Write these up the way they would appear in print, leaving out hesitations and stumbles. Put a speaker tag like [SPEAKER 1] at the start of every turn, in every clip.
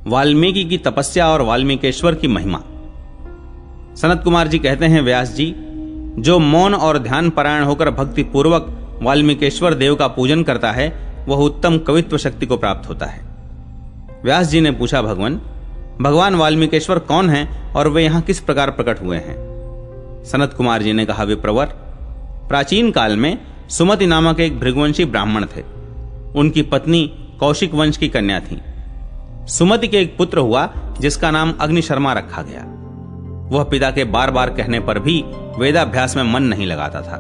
[SPEAKER 1] वाल्मीकि की तपस्या और वाल्मीकेश्वर की महिमा। सनत कुमार जी कहते हैं, व्यास जी, जो मौन और ध्यान परायण होकर भक्ति पूर्वक वाल्मीकेश्वर देव का पूजन करता है वह उत्तम कवित्व शक्ति को प्राप्त होता है। व्यास जी ने पूछा, भगवान वाल्मीकेश्वर कौन हैं और वे यहां किस प्रकार प्रकट हुए हैं? सनत कुमार जी ने कहा, विप्रवर, प्राचीन काल में सुमति नामक एक भृगुवंशी ब्राह्मण थे। उनकी पत्नी कौशिक वंश की कन्या थी। सुमति के एक पुत्र हुआ जिसका नाम अग्निशर्मा रखा गया। वह पिता के बार बार कहने पर भी वेदाभ्यास में मन नहीं लगाता था।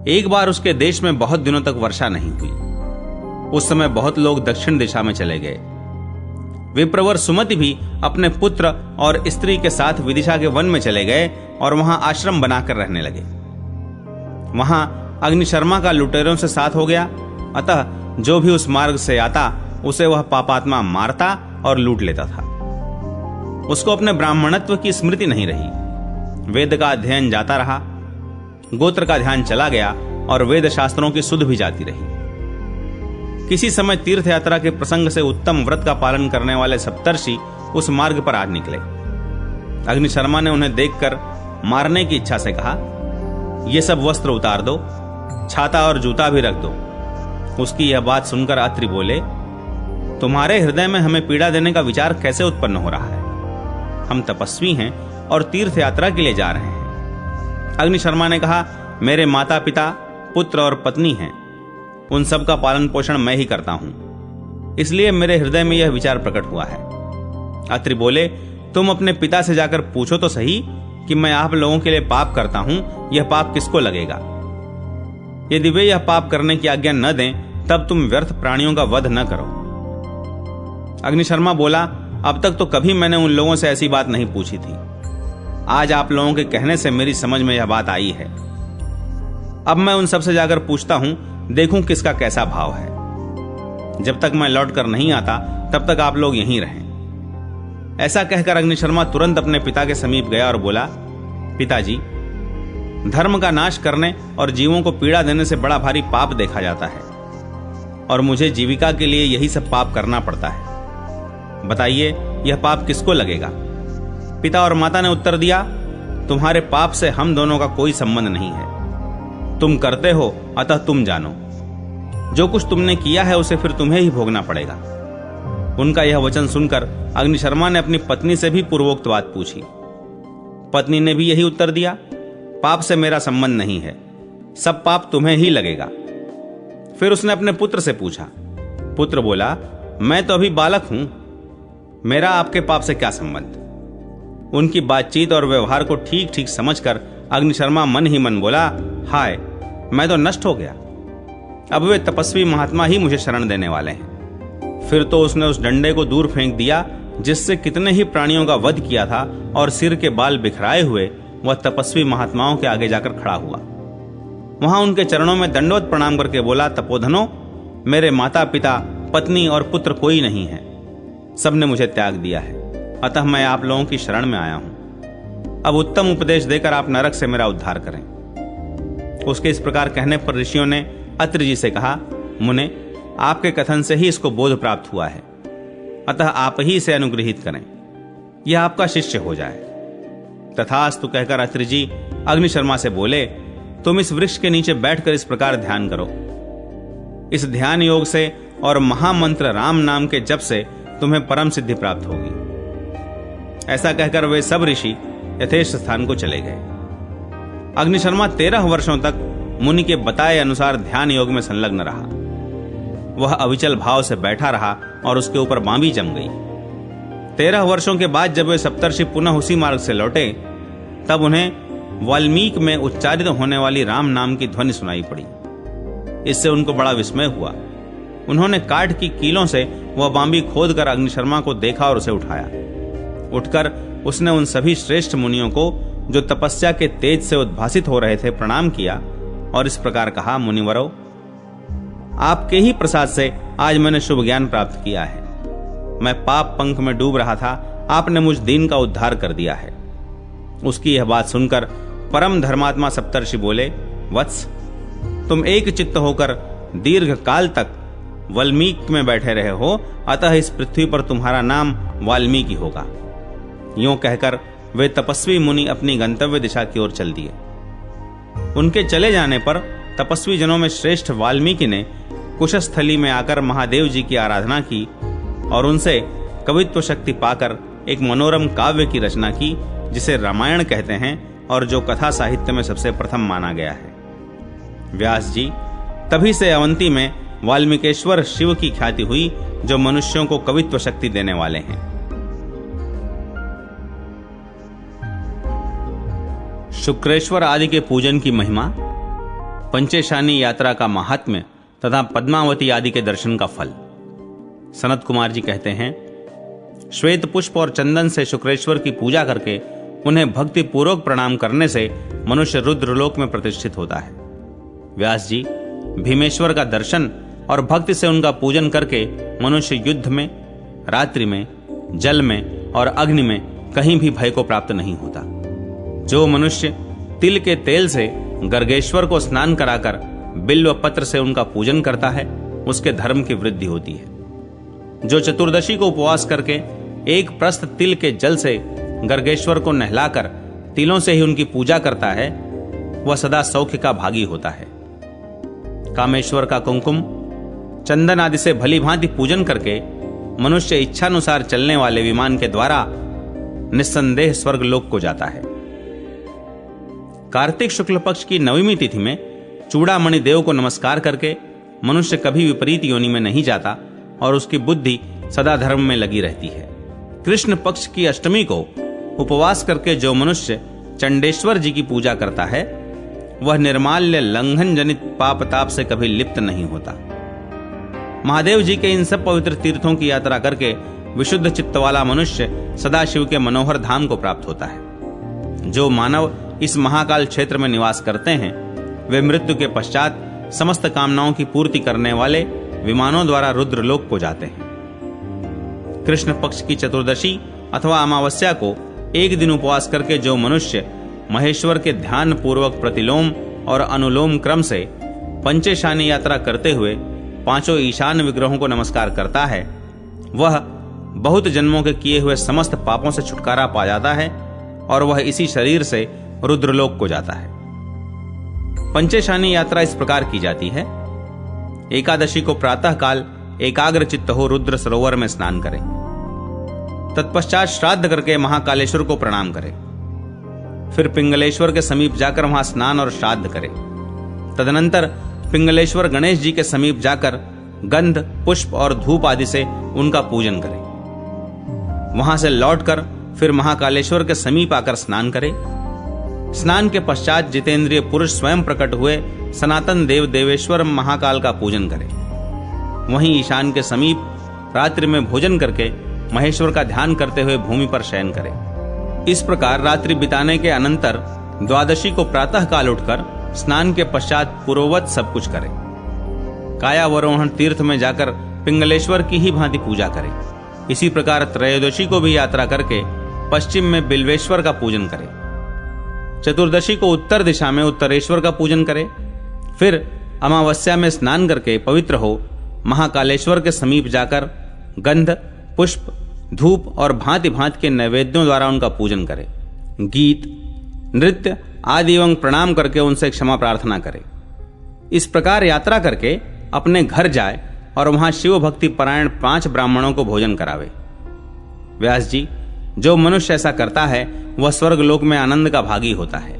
[SPEAKER 1] एक बार उसके देश में बहुत दिनों तक वर्षा नहीं हुई। उस समय बहुत लोग दक्षिण दिशा में चले गए। विप्रवर सुमति भी अपने पुत्र और स्त्री के साथ विदिशा के वन में चले गए और वहां आश्रम बनाकर रहने लगे। वहां अग्निशर्मा का लुटेरों से साथ हो गया, अतः जो भी उस मार्ग से आता उसे वह पापात्मा मारता और लूट लेता था। उसको अपने ब्राह्मणत्व की स्मृति नहीं रही। वेद का अध्ययन जाता रहा, गोत्र का ध्यान चला गया और वेद शास्त्रों की सुध भी जाती रही। किसी समय तीर्थ यात्रा के प्रसंग से उत्तम व्रत का पालन करने वाले सप्तर्षि उस मार्ग पर आ निकले। अग्निशर्मा ने उन्हें देखकर मारने की इच्छा से कहा, ये सब वस्त्र उतार दो, छाता और जूता भी रख दो। उसकी यह बात सुनकर अत्रि बोले, तुम्हारे हृदय में हमें पीड़ा देने का विचार कैसे उत्पन्न हो रहा है? हम तपस्वी हैं और तीर्थ यात्रा के लिए जा रहे हैं। अग्निशर्मा ने कहा, मेरे माता पिता, पुत्र और पत्नी हैं। उन सब का पालन पोषण मैं ही करता हूं, इसलिए मेरे हृदय में यह विचार प्रकट हुआ है। अत्रि बोले, तुम अपने पिता से जाकर पूछो तो सही कि मैं आप लोगों के लिए पाप करता हूं, यह पाप किसको लगेगा? यदि वे यह पाप करने की आज्ञा न दें तब तुम व्यर्थ प्राणियों का वध न करो। अग्निशर्मा बोला, अब तक तो कभी मैंने उन लोगों से ऐसी बात नहीं पूछी थी। आज आप लोगों के कहने से मेरी समझ में यह बात आई है। अब मैं उन सब से जाकर पूछता हूं, देखूं किसका कैसा भाव है। जब तक मैं लौट कर नहीं आता तब तक आप लोग यहीं रहें। ऐसा कहकर अग्निशर्मा तुरंत अपने पिता के समीप गया और बोला, पिताजी, धर्म का नाश करने और जीवों को पीड़ा देने से बड़ा भारी पाप देखा जाता है और मुझे जीविका के लिए यही सब पाप करना पड़ता है। बताइए, यह पाप किसको लगेगा? पिता और माता ने उत्तर दिया, तुम्हारे पाप से हम दोनों का कोई संबंध नहीं है। तुम करते हो, अतः तुम जानो। जो कुछ तुमने किया है उसे फिर तुम्हें ही भोगना पड़ेगा। उनका यह वचन सुनकर अग्निशर्मा ने अपनी पत्नी से भी पूर्वोक्त बात पूछी। पत्नी ने भी यही उत्तर दिया, पाप से मेरा संबंध नहीं है, सब पाप तुम्हें ही लगेगा। फिर उसने अपने पुत्र से पूछा। पुत्र बोला, मैं तो अभी बालक हूं, मेरा आपके पाप से क्या संबंध? उनकी बातचीत और व्यवहार को ठीक ठीक समझकर अग्निशर्मा मन ही मन बोला, हाय, मैं तो नष्ट हो गया। अब वे तपस्वी महात्मा ही मुझे शरण देने वाले हैं। फिर तो उसने उस डंडे को दूर फेंक दिया जिससे कितने ही प्राणियों का वध किया था और सिर के बाल बिखराए हुए वह तपस्वी महात्माओं के आगे जाकर खड़ा हुआ। वहां उनके चरणों में दंडवत प्रणाम करके बोला, तपोधनो, मेरे माता पिता, पत्नी और पुत्र कोई नहीं है। सबने मुझे त्याग दिया है, अतः मैं आप लोगों की शरण में आया हूं। अब उत्तम उपदेश देकर आप नरक से मेरा उद्धार करें। उसके इस प्रकार कहने पर ऋषियों ने अत्रि जी से कहा, मुने, आपके कथन से ही इसको बोध प्राप्त हुआ है, अतः आप ही इसे अनुग्रहित करें, यह आपका शिष्य हो जाए। तथास्तु कहकर अत्रि जी अग्निशर्मा से बोले, तुम इस वृक्ष के नीचे बैठकर इस प्रकार ध्यान करो। इस ध्यान योग से और महामंत्र राम नाम के जप से तुम्हें परम सिद्धि प्राप्त होगी। ऐसा कहकर वे सब ऋषि यथेष्ट स्थान को चले गए। अग्निशर्मा 13 वर्षों तक मुनि के बताए अनुसार ध्यान योग में संलग्न रहा। वह अविचल भाव से बैठा रहा और उसके ऊपर बांबी जम गई। 13 वर्षों के बाद जब वे सप्तर्षि पुनः उसी मार्ग से लौटे तब उन्हें वाल्मीकि में उच्चारित होने वाली राम नाम की ध्वनि सुनाई पड़ी। इससे उनको बड़ा विस्मय हुआ। उन्होंने काठ की कीलों से वह बांबी खोदकर अग्निशर्मा को देखा और उसे उठाया। उठकर उसने उन सभी श्रेष्ठ मुनियों को जो तपस्या के तेज से उद्भासित हो रहे थे प्रणाम किया और इस प्रकार कहा, मुनिवरों, आपके ही प्रसाद से आज मैंने शुभ ज्ञान प्राप्त किया है। मैं पाप पंख में डूब रहा था, आपने मुझ दीन का उद्धार कर दिया है। उसकी यह बात सुनकर परम धर्मात्मा सप्तर्षि बोले, वत्स, तुम एक चित्त होकर दीर्घ काल तक वाल्मीकि में बैठे रहे हो, अतः इस पृथ्वी पर तुम्हारा नाम वाल्मीकि होगा। यूं कहकर वे तपस्वी मुनि अपनी गंतव्य दिशा की ओर चल दिए। उनके चले जाने पर तपस्वी जनों में श्रेष्ठ वाल्मीकि ने कुशस्थली में आकर महादेव जी की आराधना की और उनसे कवित्व शक्ति पाकर एक मनोरम काव्य की रचना की, जिसे रामायण कहते हैं और जो कथा साहित्य में सबसे प्रथम माना गया है। व्यास जी, तभी से अवंती में वाल्मीकेश्वर शिव की ख्याति हुई, जो मनुष्यों को कवित्व शक्ति देने वाले हैं। शुक्रेश्वर आदि के पूजन की महिमा, पंचेशानी यात्रा का महात्म्य तथा पद्मावती आदि के दर्शन का फल। सनत कुमार जी कहते हैं, श्वेत पुष्प और चंदन से शुक्रेश्वर की पूजा करके उन्हें भक्ति पूर्वक प्रणाम करने से मनुष्य रुद्रलोक में प्रतिष्ठित होता है। व्यास जी, भीमेश्वर का दर्शन और भक्ति से उनका पूजन करके मनुष्य युद्ध में, रात्रि में, जल में और अग्नि में कहीं भी भय को प्राप्त नहीं होता। जो मनुष्य तिल के तेल से गर्गेश्वर को स्नान कराकर बिल्व पत्र से उनका पूजन करता है, उसके धर्म की वृद्धि होती है। जो चतुर्दशी को उपवास करके एक प्रस्थ तिल के जल से गर्गेश्वर को नहलाकर तिलों से ही उनकी पूजा करता है, वह सदा सौख्य का भागी होता है। कामेश्वर का कुमकुम, चंदन आदि से भली भांति पूजन करके मनुष्य इच्छानुसार चलने वाले विमान के द्वारा निस्संदेह स्वर्ग लोक को जाता है। कार्तिक शुक्ल पक्ष की नवमी तिथि में चूड़ामणि देव को नमस्कार करके मनुष्य कभी विपरीत योनि में नहीं जाता और उसकी बुद्धि सदा धर्म में लगी रहती है। कृष्ण पक्ष की अष्टमी को उपवास करके जो मनुष्य चंडेश्वर जी की पूजा करता है, वह निर्माल्य लंघन जनित पाप ताप से कभी लिप्त नहीं होता। महादेव जी के इन सब पवित्र तीर्थों की यात्रा करके विशुद्ध चित्त वाला मनुष्य सदाशिव के मनोहर धाम को प्राप्त होता है। जो मानव इस महाकाल क्षेत्र में निवास करते हैं, वे मृत्यु के पश्चात समस्त कामनाओं की पूर्ति करने वाले विमानों द्वारा रुद्रलोक को जाते हैं। कृष्ण पक्ष की चतुर्दशी अथवा अमावस्या को एक दिन उपवास करके जो मनुष्य महेश्वर के ध्यान पूर्वक प्रतिलोम और अनुलोम क्रम से पंचेशानी यात्रा करते हुए पांचों ईशान विग्रहों को नमस्कार करता है, वह बहुत जन्मों के किए हुए समस्त पापों से छुटकारा पा जाता है और वह इसी शरीर से रुद्रलोक को जाता है। पंचेशानी यात्रा इस प्रकार की जाती है। एकादशी को प्रातः काल एकाग्र चित्त हो रुद्र सरोवर में स्नान करें। तत्पश्चात श्राद्ध करके महाकालेश्वर को प्रणाम करें। फिर पिंगलेश्वर के समीप जाकर वहां स्नान और श्राद्ध करें। तदनंतर पिंगलेश्वर गणेश जी के समीप जाकर गंध, पुष्प और धूप आदि से उनका पूजन करें। वहां से लौटकर फिर महाकालेश्वर के समीप आकर स्नान करें। स्नान के पश्चात जितेंद्रिय पुरुष स्वयं प्रकट हुए सनातन देव देवेश्वर महाकाल का पूजन करें। वहीं ईशान के समीप रात्रि में भोजन करके महेश्वर का ध्यान करते हुए भूमि पर शयन करें। इस प्रकार रात्रि बिताने के अनंतर द्वादशी को प्रातः काल उठकर स्नान के पश्चात पूर्ववत सब कुछ करें। कायावरोहण तीर्थ में जाकर पिंगलेश्वर की ही भांति पूजा करें। इसी प्रकार त्रयोदशी को भी यात्रा करके पश्चिम में बिल्वेश्वर का पूजन करें। चतुर्दशी को उत्तर दिशा में उत्तरेश्वर का पूजन करें। फिर अमावस्या में स्नान करके पवित्र हो महाकालेश्वर के समीप जाकर गंध, पुष्प, धूप और भांति भांति के नैवेद्यों द्वारा उनका पूजन करें। गीत, नृत्य आदि एवं प्रणाम करके उनसे क्षमा प्रार्थना करें। इस प्रकार यात्रा करके अपने घर जाए और वहां शिव भक्ति परायण 5 ब्राह्मणों को भोजन करावे। व्यास जी, जो मनुष्य ऐसा करता है वह स्वर्ग लोक में आनंद का भागी होता है।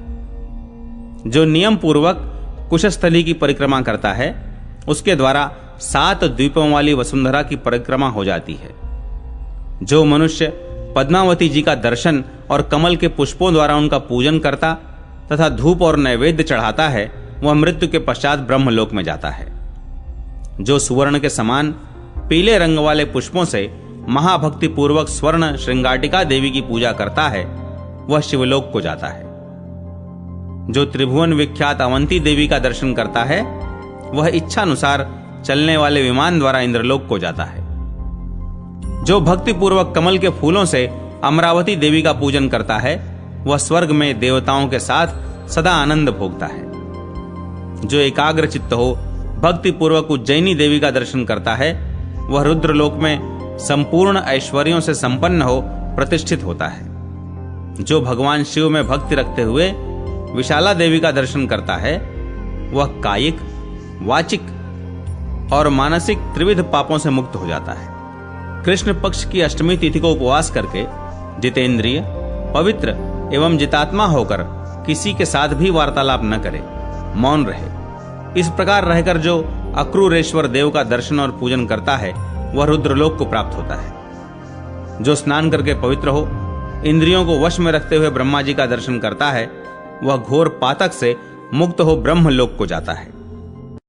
[SPEAKER 1] जो नियम पूर्वक कुशस्थली की परिक्रमा करता है, उसके द्वारा 7 द्वीपों वाली वसुंधरा की परिक्रमा हो जाती है। जो मनुष्य पद्मावती जी का दर्शन और कमल के पुष्पों द्वारा उनका पूजन करता तथा धूप और नैवेद्य चढ़ाता है, वह मृत्यु के पश्चात ब्रह्मलोक में जाता है। जो सुवर्ण के समान पीले रंग वाले पुष्पों से महाभक्ति पूर्वक स्वर्ण श्रृंगाटिका देवी की पूजा करता है, वह शिवलोक को जाता है। जो त्रिभुवन विख्यात अवंती देवी का दर्शन करता है, वह इच्छानुसार चलने वाले विमान द्वारा इंद्रलोक को जाता है। जो भक्ति पूर्वक कमल के फूलों से अमरावती देवी का पूजन करता है, वह स्वर्ग में देवताओं के साथ सदा आनंद भोगता है। जो एकाग्र चित्त हो भक्ति पूर्वक उज्जैनी देवी का दर्शन करता है वह रुद्रलोक में संपूर्ण ऐश्वर्यों से संपन्न हो प्रतिष्ठित होता है। जो भगवान शिव में भक्ति रखते हुए विशाला देवी का दर्शन करता है वह कायिक, वाचिक और मानसिक त्रिविध पापों से मुक्त हो जाता है। कृष्ण पक्ष की अष्टमी तिथि को उपवास करके जितेंद्रिय, पवित्र एवं जितात्मा होकर किसी के साथ भी वार्तालाप न करे, मौन रहे। इस प्रकार रहकर जो अक्रूरेश्वर देव का दर्शन और पूजन करता है वह रुद्रलोक को प्राप्त होता है। जो स्नान करके पवित्र हो, इंद्रियों को वश में रखते हुए ब्रह्मा जी का दर्शन करता है वह घोर पातक से मुक्त हो ब्रह्मलोक को जाता है।